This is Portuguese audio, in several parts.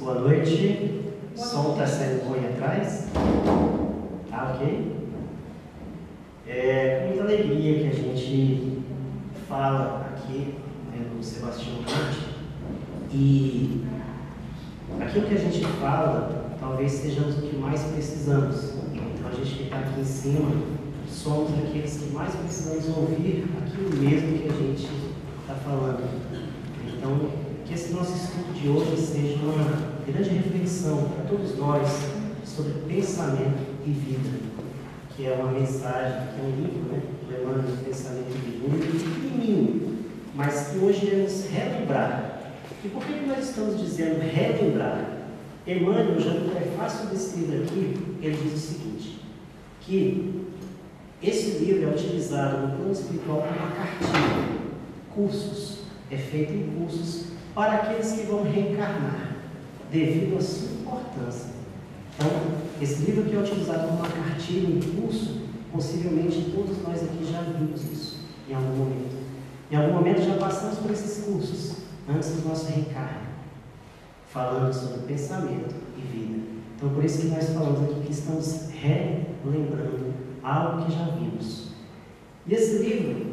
boa noite. O som está sendo bom aí atrás? Tá ok? É com muita alegria que a gente fala aqui, né, do Sebastião Conte, e aquilo que a gente fala talvez sejamos o que mais precisamos. Então a gente que está aqui em cima somos aqueles que mais precisamos ouvir aquilo mesmo que a gente está falando. Então, que esse nosso estudo de hoje seja uma grande reflexão para todos nós sobre pensamento e vida, que é uma mensagem, que é um livro, né, do Emmanuel, Pensamento e Vida, um livro pequenininho, mas que hoje iremos relembrar. E por que nós estamos dizendo relembrar? Emmanuel, já no prefácio desse livro aqui, ele diz o seguinte, que esse livro é utilizado no plano espiritual como uma cartilha, cursos, é feito em cursos para aqueles que vão reencarnar, devido à sua importância. Então, esse livro que é utilizado como uma cartilha em curso, possivelmente todos nós aqui já vimos isso em algum momento. Em algum momento já passamos por esses cursos, antes do nosso reencarne, falando sobre pensamento e vida. Então, por isso que nós falamos aqui que estamos relembrando algo que já vimos. E esse livro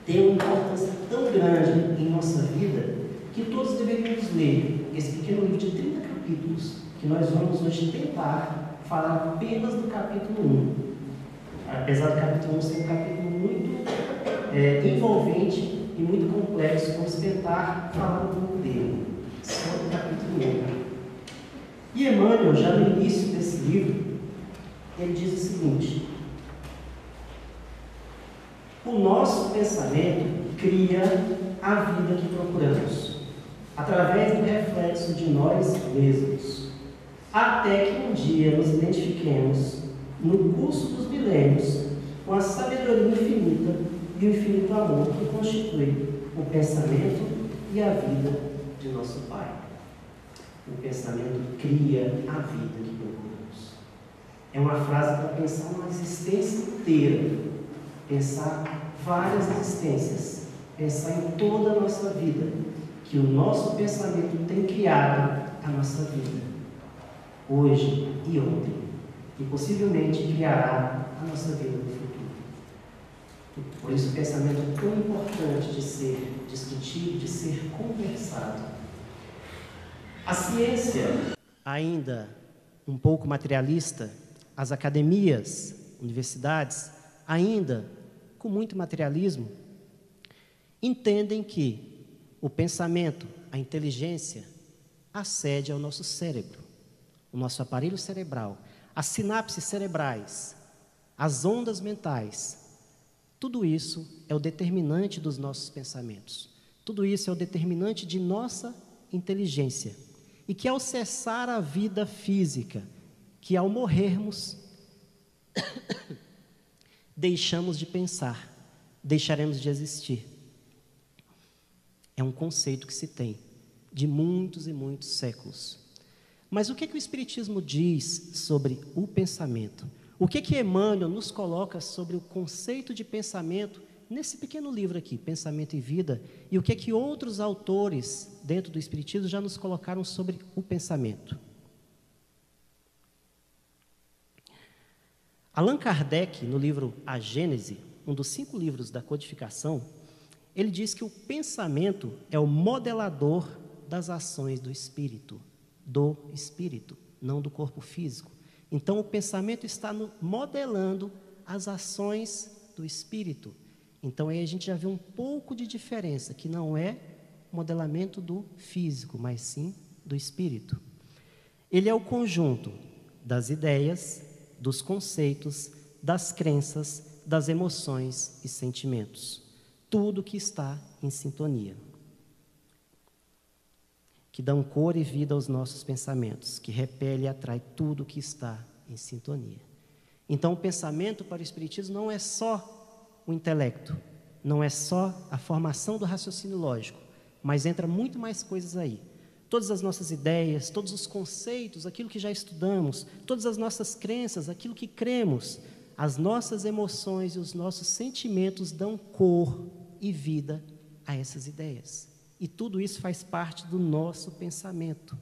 tem uma importância tão grande em nossa vida que todos deveríamos ler esse pequeno livro de 30 capítulos, que nós vamos hoje tentar falar apenas do capítulo 1. Apesar do capítulo 1 ser um capítulo muito envolvente e muito complexo, vamos tentar falar um pouco dele, só do capítulo 1. E Emmanuel, já no início desse livro, ele diz o seguinte: o nosso pensamento cria a vida que procuramos, através do reflexo de nós mesmos, até que um dia nos identifiquemos, no curso dos milênios, com a sabedoria infinita e o infinito amor que constitui o pensamento e a vida de nosso Pai. O pensamento cria a vida que procuramos. É uma frase para pensar uma existência inteira, pensar várias existências, pensar em toda a nossa vida, que o nosso pensamento tem criado a nossa vida, hoje e ontem, e possivelmente criará a nossa vida no futuro. Por isso o pensamento é tão importante de ser discutido, de ser conversado. A ciência, ainda um pouco materialista, as academias, universidades, ainda com muito materialismo, entendem que o pensamento, a inteligência, acede ao nosso cérebro, o nosso aparelho cerebral, as sinapses cerebrais, as ondas mentais. Tudo isso é o determinante dos nossos pensamentos. Tudo isso é o determinante de nossa inteligência. E que ao cessar a vida física, que ao morrermos, deixamos de pensar, deixaremos de existir. É um conceito que se tem de muitos e muitos séculos. Mas o que o Espiritismo diz sobre o pensamento? O que Emmanuel nos coloca sobre o conceito de pensamento nesse pequeno livro aqui, Pensamento e Vida, e o que outros autores dentro do Espiritismo já nos colocaram sobre o pensamento? Allan Kardec, no livro A Gênese, um dos 5 livros da codificação, ele diz que o pensamento é o modelador das ações do espírito, não do corpo físico. Então, o pensamento está modelando as ações do espírito. Então, aí a gente já vê um pouco de diferença, que não é modelamento do físico, mas sim do espírito. Ele é o conjunto das ideias, dos conceitos, das crenças, das emoções e sentimentos. Tudo que está em sintonia. Que dão cor e vida aos nossos pensamentos, que repele e atrai tudo que está em sintonia. Então, o pensamento para o Espiritismo não é só o intelecto, não é só a formação do raciocínio lógico, mas entra muito mais coisas aí. Todas as nossas ideias, todos os conceitos, aquilo que já estudamos, todas as nossas crenças, aquilo que cremos, as nossas emoções e os nossos sentimentos dão cor e vida a essas ideias. E tudo isso faz parte do nosso pensamento.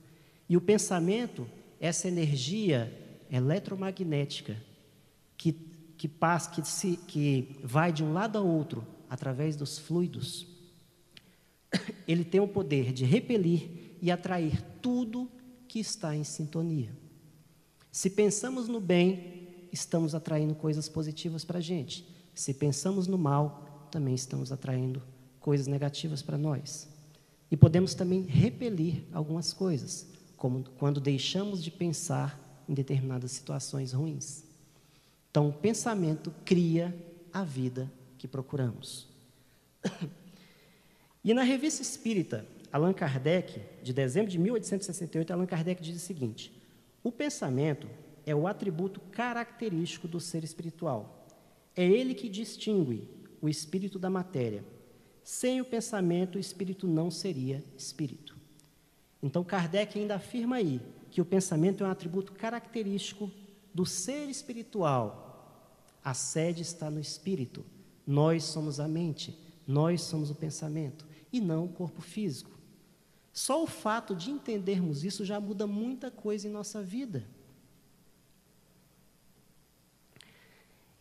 E o pensamento, essa energia eletromagnética que vai de um lado ao outro através dos fluidos, ele tem o poder de repelir e atrair tudo que está em sintonia. Se pensamos no bem, estamos atraindo coisas positivas para a gente. Se pensamos no mal, também estamos atraindo coisas negativas para nós. E podemos também repelir algumas coisas, como quando deixamos de pensar em determinadas situações ruins. Então, o pensamento cria a vida que procuramos. E na Revista Espírita, Allan Kardec, de dezembro de 1868, Allan Kardec diz o seguinte: o pensamento é o atributo característico do ser espiritual. É ele que distingue o espírito da matéria. Sem o pensamento, o espírito não seria espírito. Então, Kardec ainda afirma aí que o pensamento é um atributo característico do ser espiritual. A sede está no espírito. Nós somos a mente, nós somos o pensamento, e não o corpo físico. Só o fato de entendermos isso já muda muita coisa em nossa vida.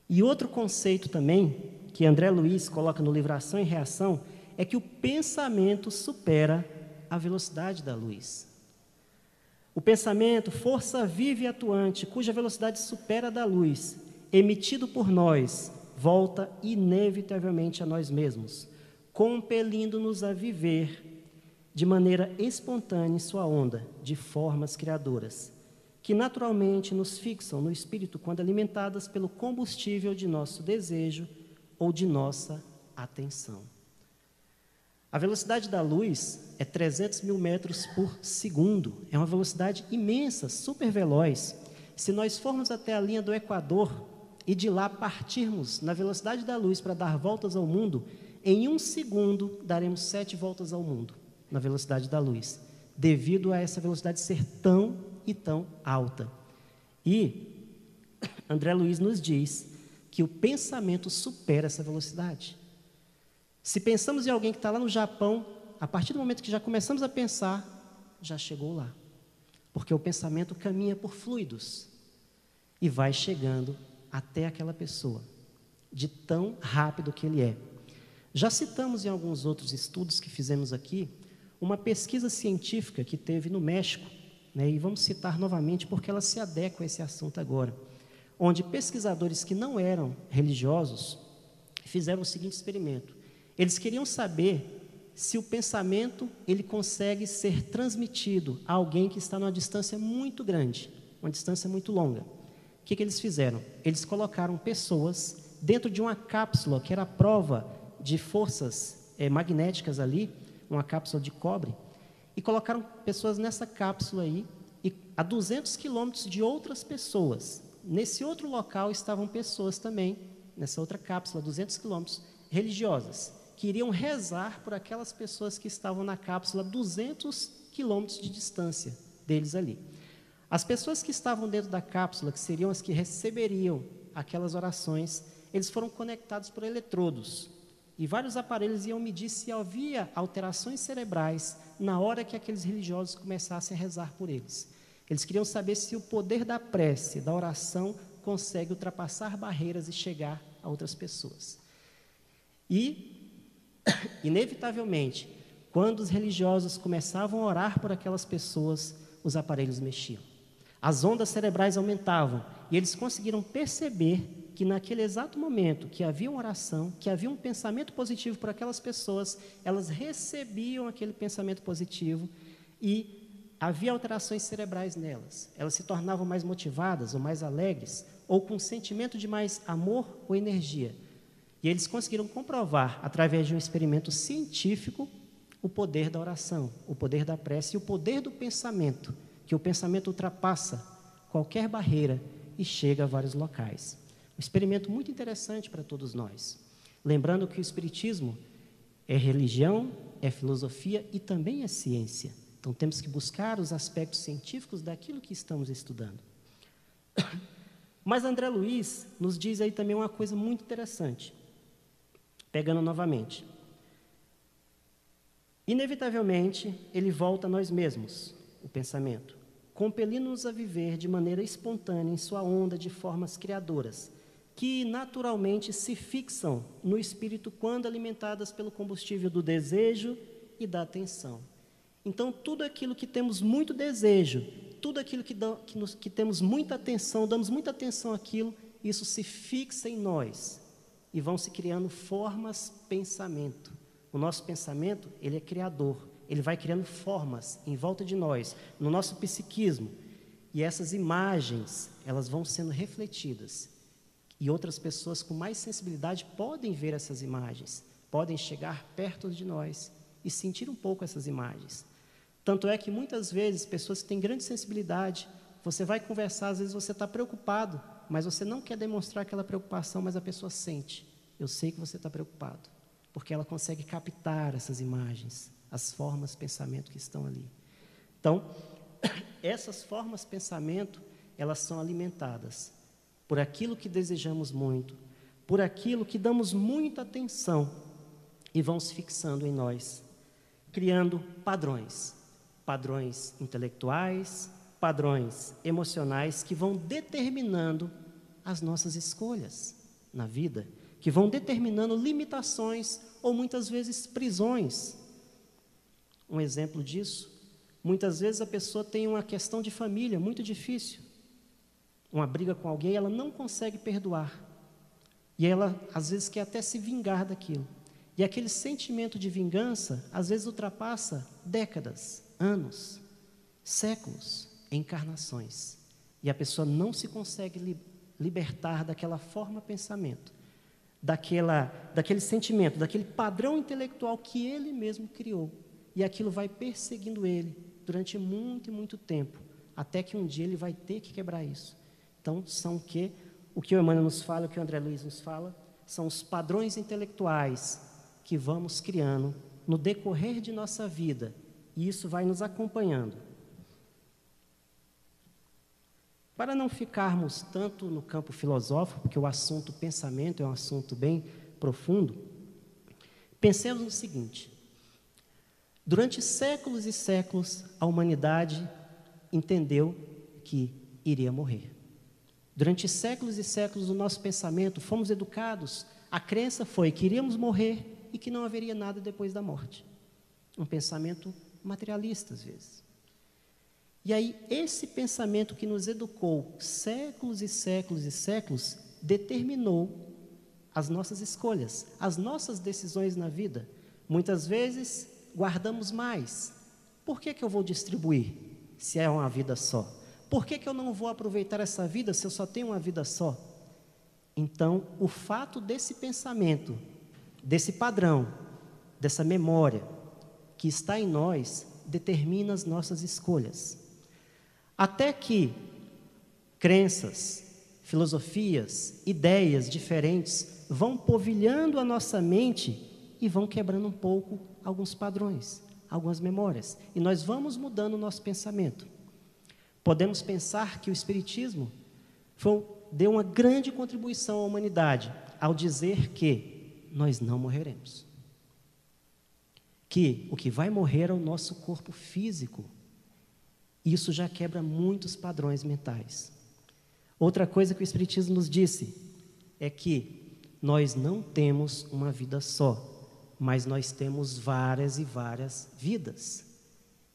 E outro conceito também, que André Luiz coloca no livro Ação e Reação, é que o pensamento supera a velocidade da luz. O pensamento, força viva e atuante, cuja velocidade supera a da luz, emitido por nós, volta inevitavelmente a nós mesmos, compelindo-nos a viver de maneira espontânea em sua onda, de formas criadoras, que naturalmente nos fixam no espírito quando alimentadas pelo combustível de nosso desejo ou de nossa atenção. A velocidade da luz é 300 mil metros por segundo. É uma velocidade imensa, super veloz. Se nós formos até a linha do Equador e de lá partirmos na velocidade da luz para dar voltas ao mundo, em 1 segundo daremos 7 voltas ao mundo na velocidade da luz, devido a essa velocidade ser tão e tão alta. E André Luiz nos diz que o pensamento supera essa velocidade. Se pensamos em alguém que está lá no Japão, a partir do momento que já começamos a pensar, já chegou lá. Porque o pensamento caminha por fluidos e vai chegando até aquela pessoa, de tão rápido que ele é. Já citamos em alguns outros estudos que fizemos aqui, uma pesquisa científica que teve no México, né, e vamos citar novamente porque ela se adequa a esse assunto agora, onde pesquisadores que não eram religiosos fizeram o seguinte experimento. Eles queriam saber se o pensamento ele consegue ser transmitido a alguém que está numa distância muito grande, uma distância muito longa. O que eles fizeram? Eles colocaram pessoas dentro de uma cápsula, que era a prova de forças magnéticas ali, uma cápsula de cobre, e colocaram pessoas nessa cápsula aí, e a 200 quilômetros de outras pessoas. Nesse outro local estavam pessoas também, nessa outra cápsula, 200 quilômetros, religiosas, que iriam rezar por aquelas pessoas que estavam na cápsula a 200 quilômetros de distância deles ali. As pessoas que estavam dentro da cápsula, que seriam as que receberiam aquelas orações, eles foram conectados por eletrodos. E vários aparelhos iam medir se havia alterações cerebrais na hora que aqueles religiosos começassem a rezar por eles. Eles queriam saber se o poder da prece, da oração, consegue ultrapassar barreiras e chegar a outras pessoas. E, inevitavelmente, quando os religiosos começavam a orar por aquelas pessoas, os aparelhos mexiam. As ondas cerebrais aumentavam e eles conseguiram perceber que naquele exato momento que havia uma oração, que havia um pensamento positivo por aquelas pessoas, elas recebiam aquele pensamento positivo e havia alterações cerebrais nelas. Elas se tornavam mais motivadas ou mais alegres, ou com um sentimento de mais amor ou energia. E eles conseguiram comprovar, através de um experimento científico, o poder da oração, o poder da prece e o poder do pensamento, que o pensamento ultrapassa qualquer barreira e chega a vários locais. Um experimento muito interessante para todos nós. Lembrando que o Espiritismo é religião, é filosofia e também é ciência. Então, temos que buscar os aspectos científicos daquilo que estamos estudando. Mas André Luiz nos diz aí também uma coisa muito interessante. Pegando novamente. Inevitavelmente, ele volta a nós mesmos. o pensamento, compelindo-nos a viver de maneira espontânea em sua onda de formas criadoras, que naturalmente se fixam no espírito quando alimentadas pelo combustível do desejo e da atenção. Então, tudo aquilo que temos muito desejo, tudo aquilo que temos muita atenção, damos muita atenção àquilo, isso se fixa em nós e vão se criando formas pensamento. O nosso pensamento, ele é criador, ele vai criando formas em volta de nós, no nosso psiquismo, e essas imagens, elas vão sendo refletidas. E outras pessoas com mais sensibilidade podem ver essas imagens, podem chegar perto de nós e sentir um pouco essas imagens. Tanto é que muitas vezes, pessoas que têm grande sensibilidade, você vai conversar, às vezes você está preocupado, mas você não quer demonstrar aquela preocupação, mas a pessoa sente. Eu sei que você está preocupado, porque ela consegue captar essas imagens, as formas pensamento que estão ali. Então, essas formas pensamento, elas são alimentadas por aquilo que desejamos muito, por aquilo que damos muita atenção e vão se fixando em nós, criando padrões intelectuais, padrões emocionais que vão determinando as nossas escolhas na vida, que vão determinando limitações ou muitas vezes prisões. Um exemplo disso, muitas vezes a pessoa tem uma questão de família muito difícil, uma briga com alguém, ela não consegue perdoar, e ela às vezes quer até se vingar daquilo, e aquele sentimento de vingança às vezes ultrapassa décadas, anos, séculos, encarnações, e a pessoa não se consegue libertar daquela forma pensamento, daquele sentimento, daquele padrão intelectual que ele mesmo criou, e aquilo vai perseguindo ele durante muito e muito tempo, até que um dia ele vai ter que quebrar isso. Então, são o que o Emmanuel nos fala, o que o André Luiz nos fala, são os padrões intelectuais que vamos criando no decorrer de nossa vida, e isso vai nos acompanhando. Para não ficarmos tanto no campo filosófico, porque o assunto pensamento é um assunto bem profundo, pensemos no seguinte: durante séculos e séculos, a humanidade entendeu que iria morrer. Durante séculos e séculos, o nosso pensamento, fomos educados, a crença foi que iríamos morrer e que não haveria nada depois da morte. Um pensamento materialista, às vezes. E aí, esse pensamento que nos educou séculos e séculos e séculos, determinou as nossas escolhas, as nossas decisões na vida. Muitas vezes, guardamos mais. Por que eu vou distribuir, se é uma vida só? Por que eu não vou aproveitar essa vida, se eu só tenho uma vida só? Então, o fato desse pensamento, desse padrão, dessa memória que está em nós, determina as nossas escolhas. Até que crenças, filosofias, ideias diferentes vão polvilhando a nossa mente e vão quebrando um pouco alguns padrões, algumas memórias. E nós vamos mudando o nosso pensamento. Podemos pensar que o Espiritismo deu uma grande contribuição à humanidade ao dizer que nós não morreremos. Que o que vai morrer é o nosso corpo físico. Isso já quebra muitos padrões mentais. Outra coisa que o Espiritismo nos disse é que nós não temos uma vida só, mas nós temos várias e várias vidas.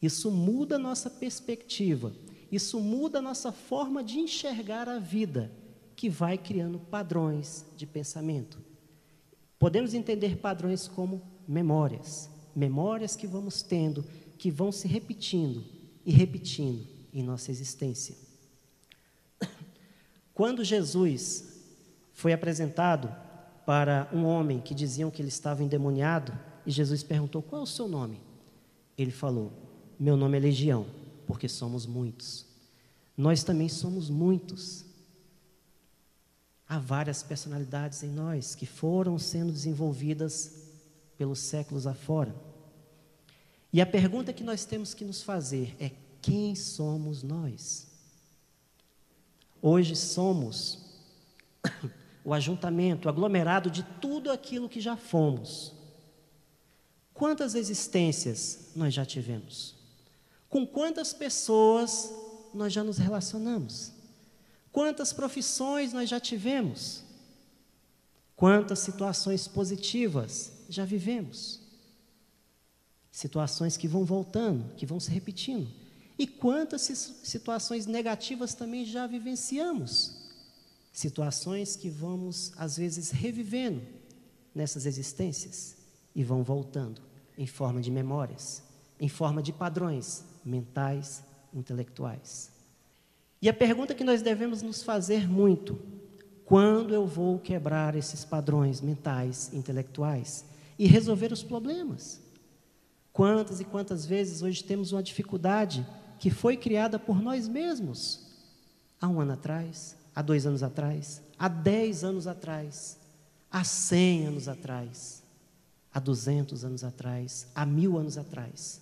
Isso muda a nossa perspectiva, isso muda a nossa forma de enxergar a vida, que vai criando padrões de pensamento. Podemos entender padrões como memórias que vamos tendo, que vão se repetindo e repetindo em nossa existência. Quando Jesus foi apresentado para um homem que diziam que ele estava endemoniado, e Jesus perguntou: qual é o seu nome? Ele falou: meu nome é Legião, porque somos muitos. Nós também somos muitos. Há várias personalidades em nós que foram sendo desenvolvidas pelos séculos afora. E a pergunta que nós temos que nos fazer é: quem somos nós? Hoje somos o ajuntamento, o aglomerado de tudo aquilo que já fomos. Quantas existências nós já tivemos? Com quantas pessoas nós já nos relacionamos? Quantas profissões nós já tivemos? Quantas situações positivas já vivemos? Situações que vão voltando, que vão se repetindo. E quantas situações negativas também já vivenciamos? Situações que vamos, às vezes, revivendo nessas existências e vão voltando em forma de memórias, em forma de padrões mentais, intelectuais. E a pergunta que nós devemos nos fazer muito: quando eu vou quebrar esses padrões mentais, intelectuais e resolver os problemas? Quantas e quantas vezes hoje temos uma dificuldade que foi criada por nós mesmos, há 1 ano atrás, há 2 anos atrás, há 10 anos atrás, há 100 anos atrás, há 200 anos atrás, há 1000 anos atrás.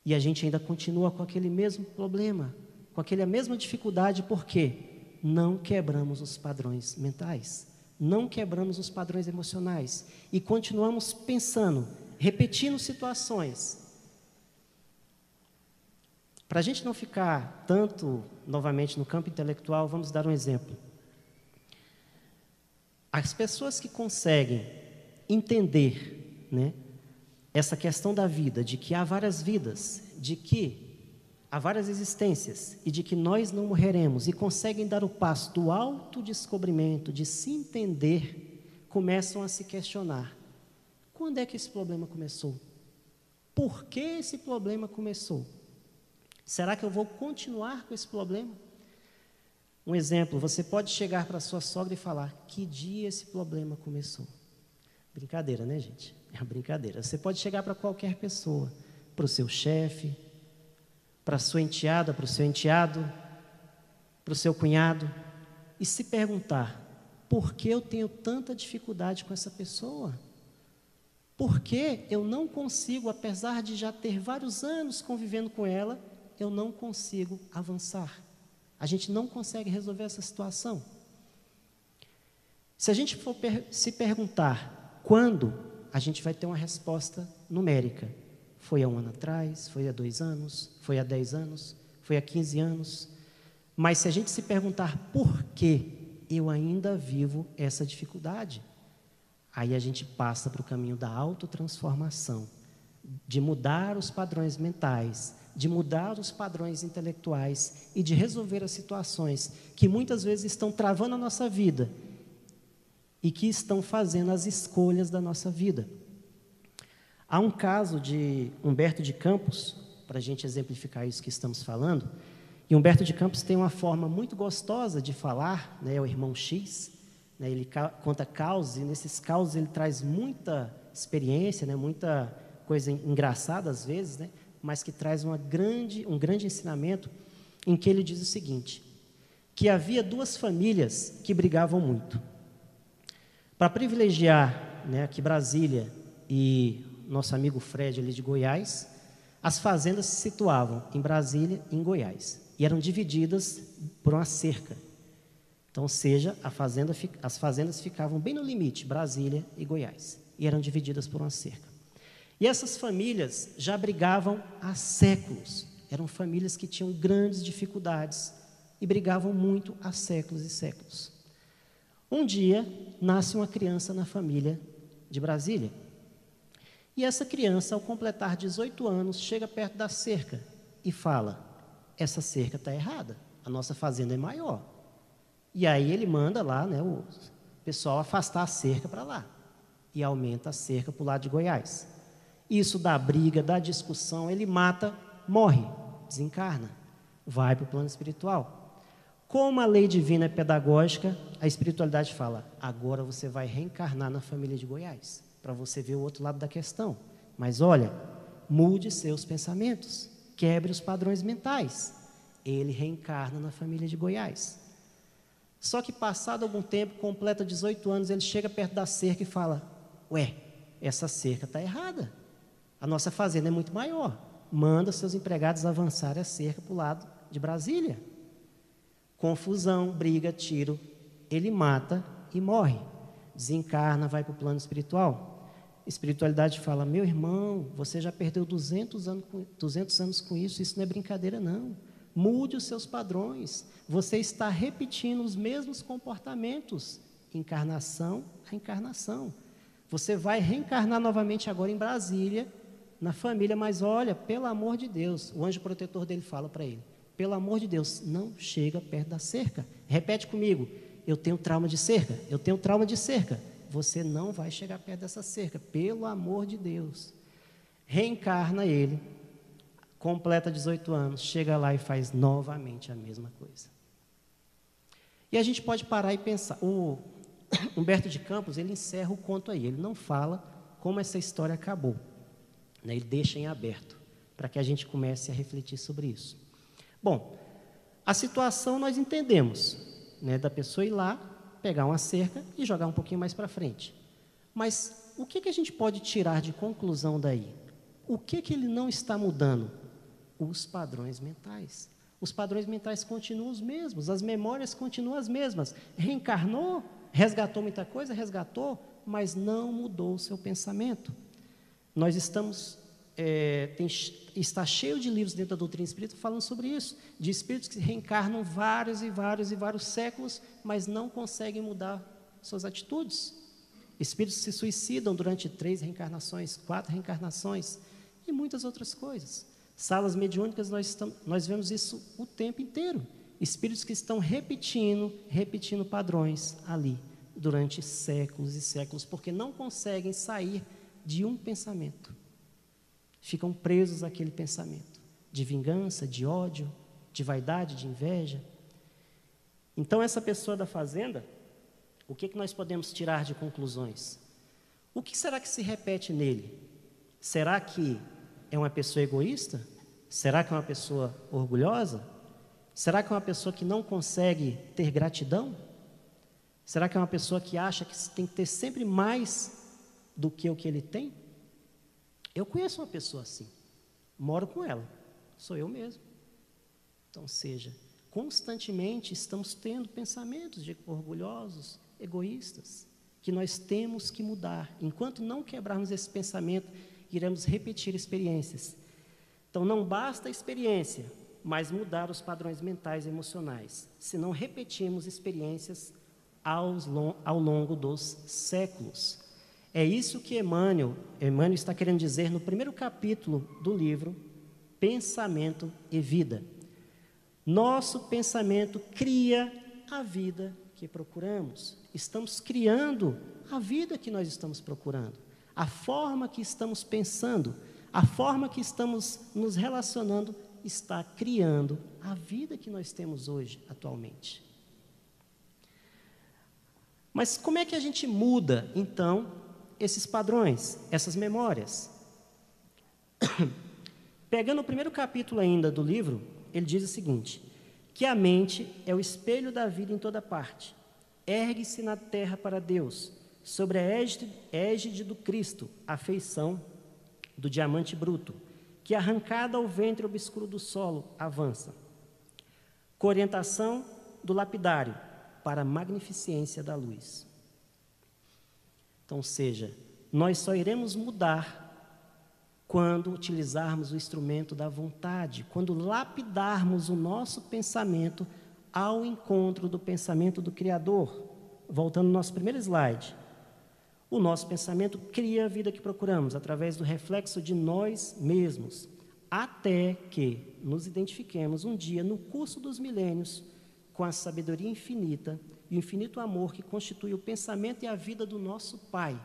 E a gente ainda continua com aquele mesmo problema, com aquela mesma dificuldade, porque não quebramos os padrões mentais, não quebramos os padrões emocionais e continuamos pensando, repetindo situações. Para a gente não ficar tanto, novamente, no campo intelectual, vamos dar um exemplo. As pessoas que conseguem entender, né, essa questão da vida, de que há várias vidas, de que há várias existências e de que nós não morreremos, e conseguem dar o passo do autodescobrimento, de se entender, começam a se questionar: quando é que esse problema começou? Por que esse problema começou? Será que eu vou continuar com esse problema? Um exemplo, você pode chegar para a sua sogra e falar: que dia esse problema começou? Brincadeira, né, gente? É uma brincadeira. Você pode chegar para qualquer pessoa, para o seu chefe, para a sua enteada, para o seu enteado, para o seu cunhado, e se perguntar: por que eu tenho tanta dificuldade com essa pessoa? Por que eu não consigo, apesar de já ter vários anos convivendo com ela, eu não consigo avançar? A gente não consegue resolver essa situação. Se a gente for se perguntar quando, a gente vai ter uma resposta numérica. Foi há 1 ano atrás, foi há 2 anos, foi há 10 anos, foi há 15 anos. Mas se a gente se perguntar por que eu ainda vivo essa dificuldade, aí a gente passa para o caminho da autotransformação, de mudar os padrões mentais, de mudar os padrões intelectuais e de resolver as situações que muitas vezes estão travando a nossa vida e que estão fazendo as escolhas da nossa vida. Há um caso de Humberto de Campos, para a gente exemplificar isso que estamos falando, e Humberto de Campos tem uma forma muito gostosa de falar, né, é o irmão X, né, ele conta causos, e nesses causos ele traz muita experiência, né, muita coisa engraçada às vezes, né, mas que traz um grande ensinamento, em que ele diz o seguinte: que havia 2 famílias que brigavam muito. Para privilegiar, né, aqui Brasília e nosso amigo Fred ali de Goiás, as fazendas se situavam em Brasília e em Goiás, e eram divididas por uma cerca. Então, ou seja, as fazendas ficavam bem no limite, Brasília e Goiás, e eram divididas por uma cerca. E essas famílias já brigavam há séculos, eram famílias que tinham grandes dificuldades e brigavam muito há séculos e séculos. Um dia, nasce uma criança na família de Brasília. E essa criança, ao completar 18 anos, chega perto da cerca e fala: essa cerca está errada, a nossa fazenda é maior. E aí ele manda lá, né, o pessoal afastar a cerca para lá. E aumenta a cerca para o lado de Goiás. Isso dá briga, dá discussão, ele mata, morre, desencarna, vai para o plano espiritual. Como a lei divina é pedagógica, a espiritualidade fala: agora você vai reencarnar na família de Goiás, para você ver o outro lado da questão. Mas olha, mude seus pensamentos, quebre os padrões mentais. Ele reencarna na família de Goiás. Só que passado algum tempo, completa 18 anos, ele chega perto da cerca e fala: ué, essa cerca está errada, a nossa fazenda é muito maior. Manda seus empregados avançarem a cerca para o lado de Brasília. Confusão, briga, tiro, ele mata e morre. Desencarna, vai para o plano espiritual. Espiritualidade fala, meu irmão, você já perdeu 200 anos com isso não é brincadeira não. Mude os seus padrões. Você está repetindo os mesmos comportamentos, encarnação a encarnação. Você vai reencarnar novamente agora em Brasília, na família, mas olha, pelo amor de Deus, o anjo protetor dele fala para ele, pelo amor de Deus, não chega perto da cerca. Repete comigo, eu tenho trauma de cerca, eu tenho trauma de cerca. Você não vai chegar perto dessa cerca, pelo amor de Deus. Reencarna ele, completa 18 anos, chega lá e faz novamente a mesma coisa. E a gente pode parar e pensar, o Humberto de Campos, ele encerra o conto aí, ele não fala como essa história acabou, né? Ele deixa em aberto, para que a gente comece a refletir sobre isso. Bom, a situação nós entendemos, né, da pessoa ir lá, pegar uma cerca e jogar um pouquinho mais para frente. Mas o que a gente pode tirar de conclusão daí? O que ele não está mudando? Os padrões mentais. Os padrões mentais continuam os mesmos, as memórias continuam as mesmas. Reencarnou, resgatou muita coisa, resgatou, mas não mudou o seu pensamento. Nós está cheio de livros dentro da doutrina espírita falando sobre isso, de espíritos que reencarnam vários e vários séculos, mas não conseguem mudar suas atitudes. Espíritos que se suicidam durante 3 reencarnações, 4 reencarnações e muitas outras coisas. Salas mediúnicas, nós vemos isso o tempo inteiro. Espíritos que estão repetindo padrões ali, durante séculos e séculos, porque não conseguem sair de um pensamento. Ficam presos àquele pensamento, de vingança, de ódio, de vaidade, de inveja. Então, essa pessoa da fazenda, o que nós podemos tirar de conclusões? O que será que se repete nele? Será que é uma pessoa egoísta? Será que é uma pessoa orgulhosa? Será que é uma pessoa que não consegue ter gratidão? Será que é uma pessoa que acha que tem que ter sempre mais do que o que ele tem? Eu conheço uma pessoa assim, moro com ela, sou eu mesmo. Então, seja, constantemente estamos tendo pensamentos de orgulhosos, egoístas, que nós temos que mudar. Enquanto não quebrarmos esse pensamento, iremos repetir experiências. Então, não basta a experiência, mas mudar os padrões mentais e emocionais, se não repetirmos experiências ao longo dos séculos. É isso que Emmanuel está querendo dizer no primeiro capítulo do livro, Pensamento e Vida. Nosso pensamento cria a vida que procuramos. Estamos criando a vida que nós estamos procurando. A forma que estamos pensando, a forma que estamos nos relacionando, está criando a vida que nós temos hoje, atualmente. Mas como é que a gente muda, então, esses padrões, essas memórias? Pegando o primeiro capítulo ainda do livro, ele diz o seguinte, que a mente é o espelho da vida em toda parte. Ergue-se na terra para Deus, sobre a égide do Cristo, a feição do diamante bruto, que arrancada ao ventre obscuro do solo, avança. Com orientação do lapidário, para a magnificência da luz. Então, seja, nós só iremos mudar quando utilizarmos o instrumento da vontade, quando lapidarmos o nosso pensamento ao encontro do pensamento do Criador. Voltando ao nosso primeiro slide. O nosso pensamento cria a vida que procuramos, através do reflexo de nós mesmos, até que nos identifiquemos um dia, no curso dos milênios, com a sabedoria infinita e o infinito amor que constitui o pensamento e a vida do nosso Pai.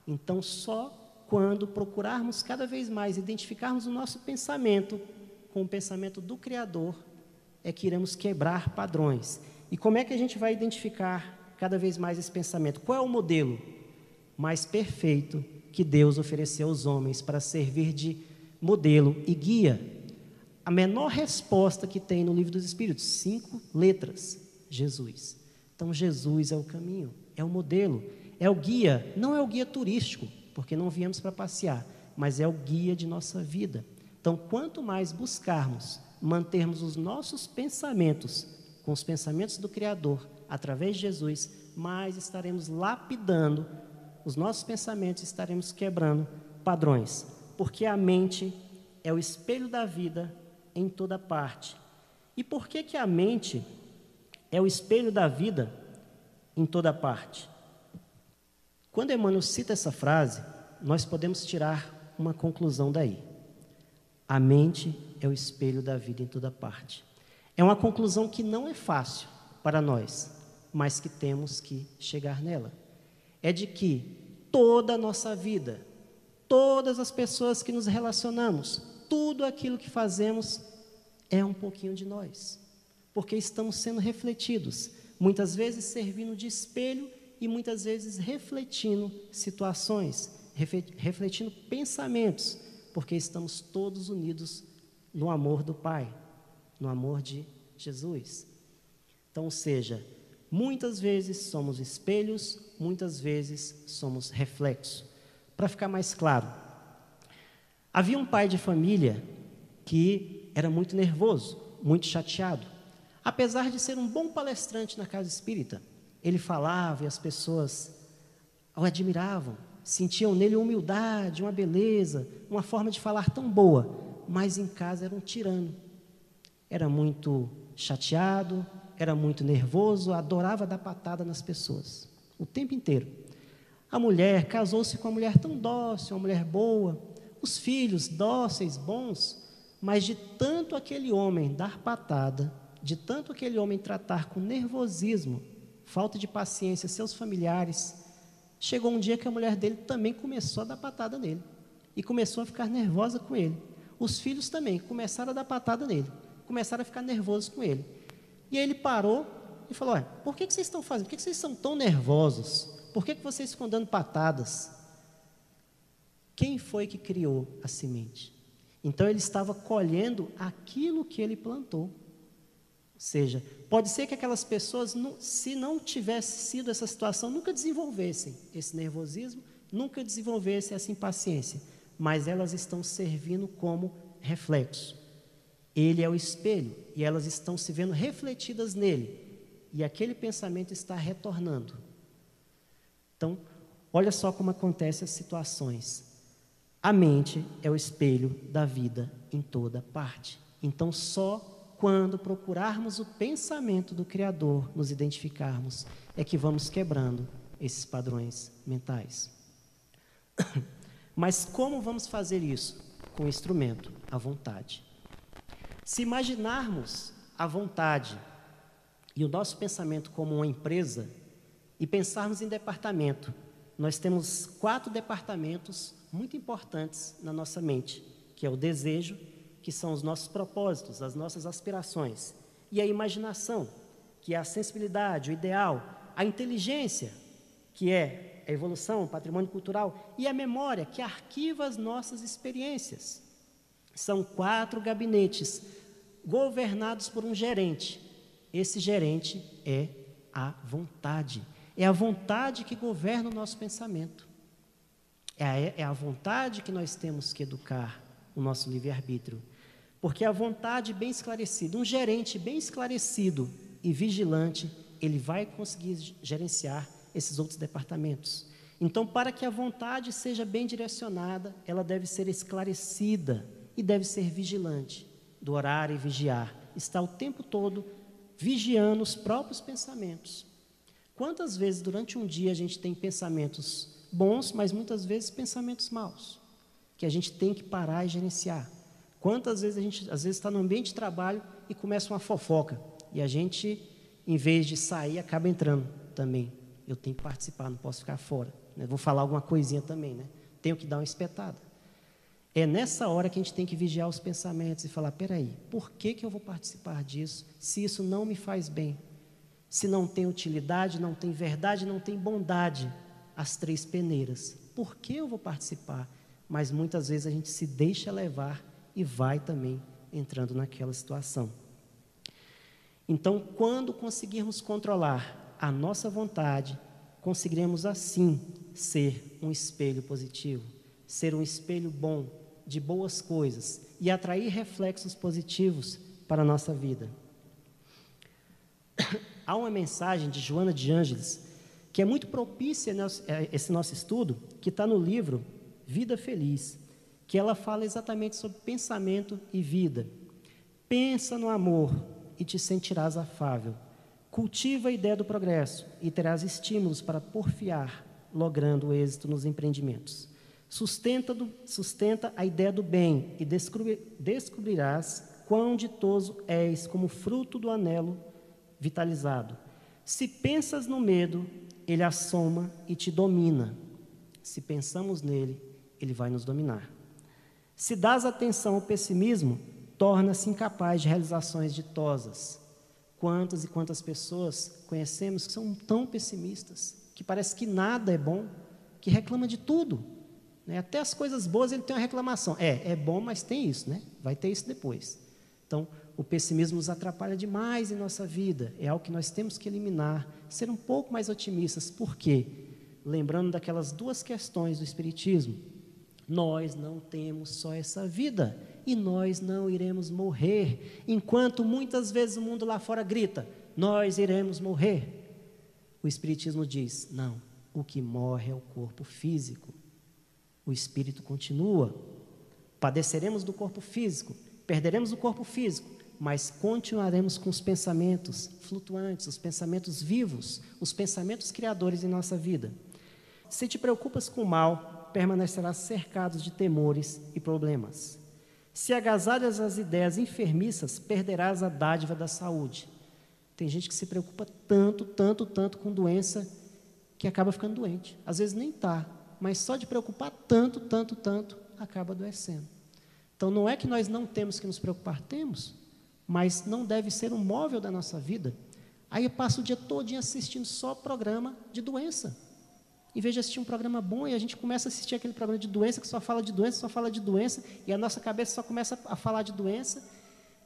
Então, só quando procurarmos cada vez mais identificarmos o nosso pensamento com o pensamento do Criador, é que iremos quebrar padrões. E como é que a gente vai identificar cada vez mais esse pensamento? Qual é o modelo mais perfeito que Deus ofereceu aos homens para servir de modelo e guia? A menor resposta que tem no Livro dos Espíritos, 5 letras, Jesus. Então, Jesus é o caminho, é o modelo, é o guia. Não é o guia turístico, porque não viemos para passear, mas é o guia de nossa vida. Então, quanto mais buscarmos mantermos os nossos pensamentos com os pensamentos do Criador, através de Jesus, mais estaremos lapidando os nossos pensamentos, estaremos quebrando padrões, porque a mente é o espelho da vida em toda parte. E por que a mente é o espelho da vida em toda parte? Quando Emmanuel cita essa frase, nós podemos tirar uma conclusão daí. A mente é o espelho da vida em toda parte. É uma conclusão que não é fácil para nós, mas que temos que chegar nela. É de que toda a nossa vida, todas as pessoas que nos relacionamos, tudo aquilo que fazemos é um pouquinho de nós, porque estamos sendo refletidos, muitas vezes servindo de espelho e muitas vezes refletindo situações, refletindo pensamentos, porque estamos todos unidos no amor do Pai, no amor de Jesus. Então, ou seja, muitas vezes somos espelhos, muitas vezes somos reflexos. Para ficar mais claro, havia um pai de família que era muito nervoso, muito chateado. Apesar de ser um bom palestrante na casa espírita, ele falava e as pessoas o admiravam, sentiam nele humildade, uma beleza, uma forma de falar tão boa, mas em casa era um tirano. Era muito chateado, era muito nervoso, adorava dar patada nas pessoas, o tempo inteiro. A mulher casou-se com uma mulher tão dócil, uma mulher boa, os filhos dóceis, bons, mas de tanto aquele homem dar patada, de tanto aquele homem tratar com nervosismo, falta de paciência seus familiares, chegou um dia que a mulher dele também começou a dar patada nele, e começou a ficar nervosa com ele. Os filhos também começaram a dar patada nele, começaram a ficar nervosos com ele. E aí ele parou e falou: olha, por que vocês estão fazendo? Por que vocês são tão nervosos? Por que vocês ficam dando patadas? Quem foi que criou a semente? Então ele estava colhendo aquilo que ele plantou. Ou seja, pode ser que aquelas pessoas, se não tivesse sido essa situação, nunca desenvolvessem esse nervosismo, nunca desenvolvessem essa impaciência, mas elas estão servindo como reflexo. Ele é o espelho e elas estão se vendo refletidas nele, e aquele pensamento está retornando. Então, olha só como acontecem as situações. A mente é o espelho da vida em toda parte. Então, só quando procurarmos o pensamento do Criador, nos identificarmos, é que vamos quebrando esses padrões mentais. Mas como vamos fazer isso? Com o instrumento, a vontade. Se imaginarmos a vontade e o nosso pensamento como uma empresa, e pensarmos em departamento, nós temos 4 departamentos muito importantes na nossa mente, que é o desejo, que são os nossos propósitos, as nossas aspirações, e a imaginação, que é a sensibilidade, o ideal, a inteligência, que é a evolução, o patrimônio cultural, e a memória, que arquiva as nossas experiências. São 4 gabinetes governados por um gerente. Esse gerente é a vontade. É a vontade que governa o nosso pensamento. É a vontade que nós temos que educar o nosso livre-arbítrio. Porque a vontade bem esclarecida, um gerente bem esclarecido e vigilante, ele vai conseguir gerenciar esses outros departamentos. Então, para que a vontade seja bem direcionada, ela deve ser esclarecida e deve ser vigilante, do orar e vigiar. Está o tempo todo vigiando os próprios pensamentos. Quantas vezes durante um dia a gente tem pensamentos bons, mas muitas vezes pensamentos maus, que a gente tem que parar e gerenciar? Quantas vezes a gente, às vezes, está no ambiente de trabalho e começa uma fofoca, e a gente, em vez de sair, acaba entrando também. Eu tenho que participar, não posso ficar fora, né? Vou falar alguma coisinha também, né? Tenho que dar uma espetada. É nessa hora que a gente tem que vigiar os pensamentos e falar: peraí, por que eu vou participar disso, se isso não me faz bem? Se não tem utilidade, não tem verdade, não tem bondade, as 3 peneiras, por que eu vou participar? Mas muitas vezes a gente se deixa levar e vai também entrando naquela situação. Então, quando conseguirmos controlar a nossa vontade, conseguiremos assim ser um espelho positivo, ser um espelho bom, de boas coisas, e atrair reflexos positivos para a nossa vida. Há uma mensagem de Joana de Ângeles que é muito propícia a esse nosso estudo, que está no livro Vida Feliz, que ela fala exatamente sobre pensamento e vida. Pensa no amor e te sentirás afável. Cultiva a ideia do progresso e terás estímulos para porfiar, logrando o êxito nos empreendimentos. Sustenta a ideia do bem e descobrirás quão ditoso és como fruto do anelo vitalizado. Se pensas no medo, ele assoma e te domina. Se pensamos nele, ele vai nos dominar. Se dás atenção ao pessimismo, torna-se incapaz de realizações ditosas. Quantas e quantas pessoas conhecemos que são tão pessimistas, que parece que nada é bom, que reclama de tudo, né? Até as coisas boas ele tem uma reclamação. É bom, mas tem isso, né? Vai ter isso depois. Então, o pessimismo nos atrapalha demais em nossa vida. É algo que nós temos que eliminar, ser um pouco mais otimistas. Por quê? Lembrando daquelas duas questões do Espiritismo. Nós não temos só essa vida e nós não iremos morrer, enquanto muitas vezes o mundo lá fora grita, nós iremos morrer. O Espiritismo diz, não, o que morre é o corpo físico. O espírito continua. Padeceremos do corpo físico, perderemos o corpo físico, mas continuaremos com os pensamentos flutuantes, os pensamentos vivos, os pensamentos criadores em nossa vida. Se te preocupas com o mal, permanecerás cercado de temores e problemas. Se agasalhas as ideias enfermiças, perderás a dádiva da saúde. Tem gente que se preocupa tanto com doença, que acaba ficando doente. Às vezes nem está, mas só de preocupar tanto, acaba adoecendo. Então, não é que nós não temos que nos preocupar, temos, mas não deve ser um móvel da nossa vida. Aí eu passo o dia todinho assistindo só programa de doença. Em vez de assistir um programa bom, e a gente começa a assistir aquele programa de doença, que só fala de doença, e a nossa cabeça só começa a falar de doença,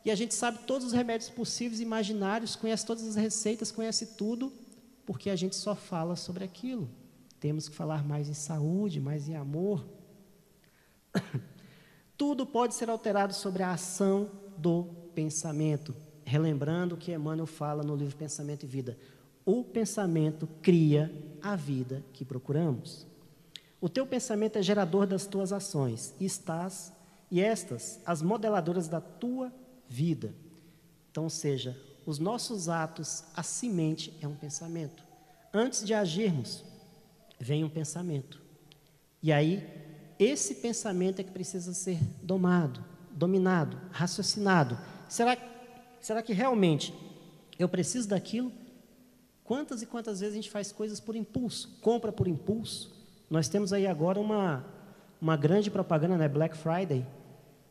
e a gente sabe todos os remédios possíveis, imaginários, conhece todas as receitas, conhece tudo, porque a gente só fala sobre aquilo. Temos que falar mais em saúde, mais em amor. Tudo pode ser alterado sobre a ação do pensamento. Relembrando o que Emmanuel fala no livro Pensamento e Vida. O pensamento cria a vida que procuramos. O teu pensamento é gerador das tuas ações, e estas, as modeladoras da tua vida. Então, ou seja, os nossos atos, a semente é um pensamento. Antes de agirmos, vem um pensamento. E aí, esse pensamento é que precisa ser dominado, raciocinado. Será que realmente eu preciso daquilo? Quantas e quantas vezes a gente faz coisas por impulso, compra por impulso? Nós temos aí agora uma grande propaganda, né, Black Friday,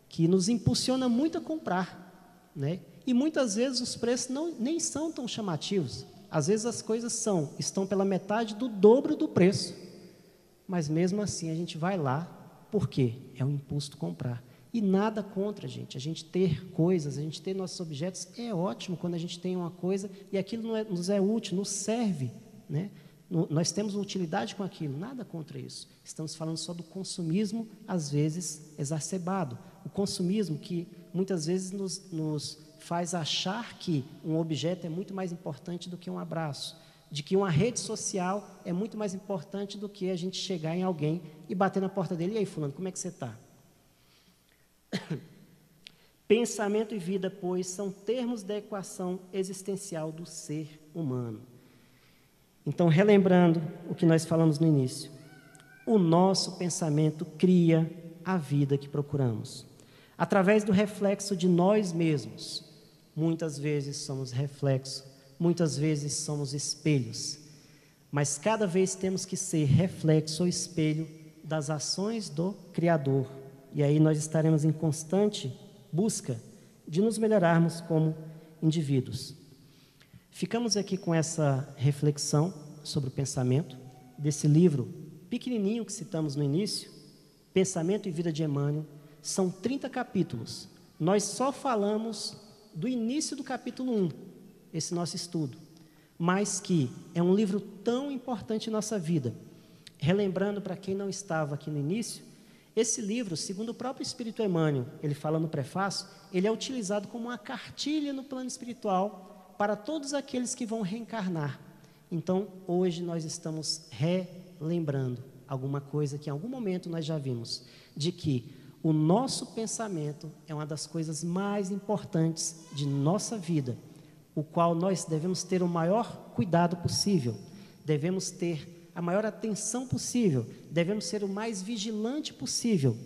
que nos impulsiona muito a comprar, né? E muitas vezes os preços nem são tão chamativos. Às vezes as coisas estão pela metade do dobro do preço. Mas mesmo assim a gente vai lá, por quê? É um impulso de comprar. E nada contra, gente. A gente ter coisas, a gente ter nossos objetos, é ótimo quando a gente tem uma coisa e aquilo nos é útil, nos serve, né? Nós temos utilidade com aquilo, nada contra isso. Estamos falando só do consumismo, às vezes exacerbado. O consumismo que muitas vezes nos faz achar que um objeto é muito mais importante do que um abraço, de que uma rede social é muito mais importante do que a gente chegar em alguém e bater na porta dele. E aí, fulano, como é que você está? Pensamento e vida, pois, são termos da equação existencial do ser humano. Então, relembrando o que nós falamos no início, o nosso pensamento cria a vida que procuramos. Através do reflexo de nós mesmos, muitas vezes somos reflexo, muitas vezes somos espelhos, mas cada vez temos que ser reflexo ou espelho das ações do Criador. E aí nós estaremos em constante busca de nos melhorarmos como indivíduos. Ficamos aqui com essa reflexão sobre o pensamento, desse livro pequenininho que citamos no início, Pensamento e Vida de Emmanuel. São 30 capítulos. Nós só falamos do início do capítulo 1, esse nosso estudo, mas que é um livro tão importante em nossa vida. Relembrando para quem não estava aqui no início, esse livro, segundo o próprio Espírito Emmanuel, ele fala no prefácio, ele é utilizado como uma cartilha no plano espiritual para todos aqueles que vão reencarnar. Então, hoje nós estamos relembrando alguma coisa que em algum momento nós já vimos, de que o nosso pensamento é uma das coisas mais importantes de nossa vida, o qual nós devemos ter o maior cuidado possível, devemos ter a maior atenção possível, devemos ser o mais vigilante possível,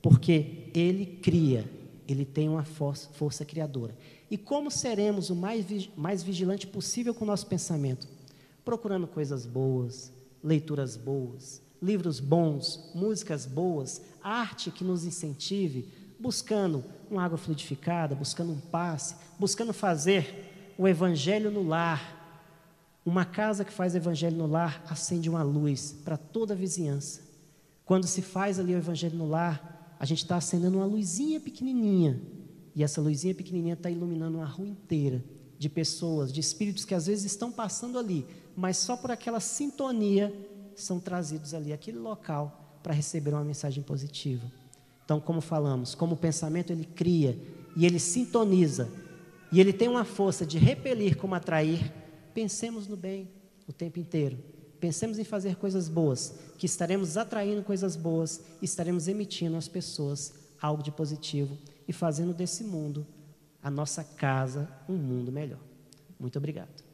porque ele cria, ele tem uma força criadora. E como seremos o mais vigilante possível com o nosso pensamento? Procurando coisas boas, leituras boas, livros bons, músicas boas, arte que nos incentive, buscando uma água fluidificada, buscando um passe, buscando fazer o evangelho no lar. Uma casa que faz evangelho no lar acende uma luz para toda a vizinhança. Quando se faz ali o evangelho no lar, a gente está acendendo uma luzinha pequenininha, e essa luzinha pequenininha está iluminando uma rua inteira de pessoas, de espíritos que às vezes estão passando ali, mas só por aquela sintonia são trazidos ali àquele local para receber uma mensagem positiva. Então, como falamos, como o pensamento ele cria e ele sintoniza, e ele tem uma força de repelir como atrair, pensemos no bem o tempo inteiro. Pensemos em fazer coisas boas, que estaremos atraindo coisas boas, estaremos emitindo às pessoas algo de positivo e fazendo desse mundo, a nossa casa, um mundo melhor. Muito obrigado.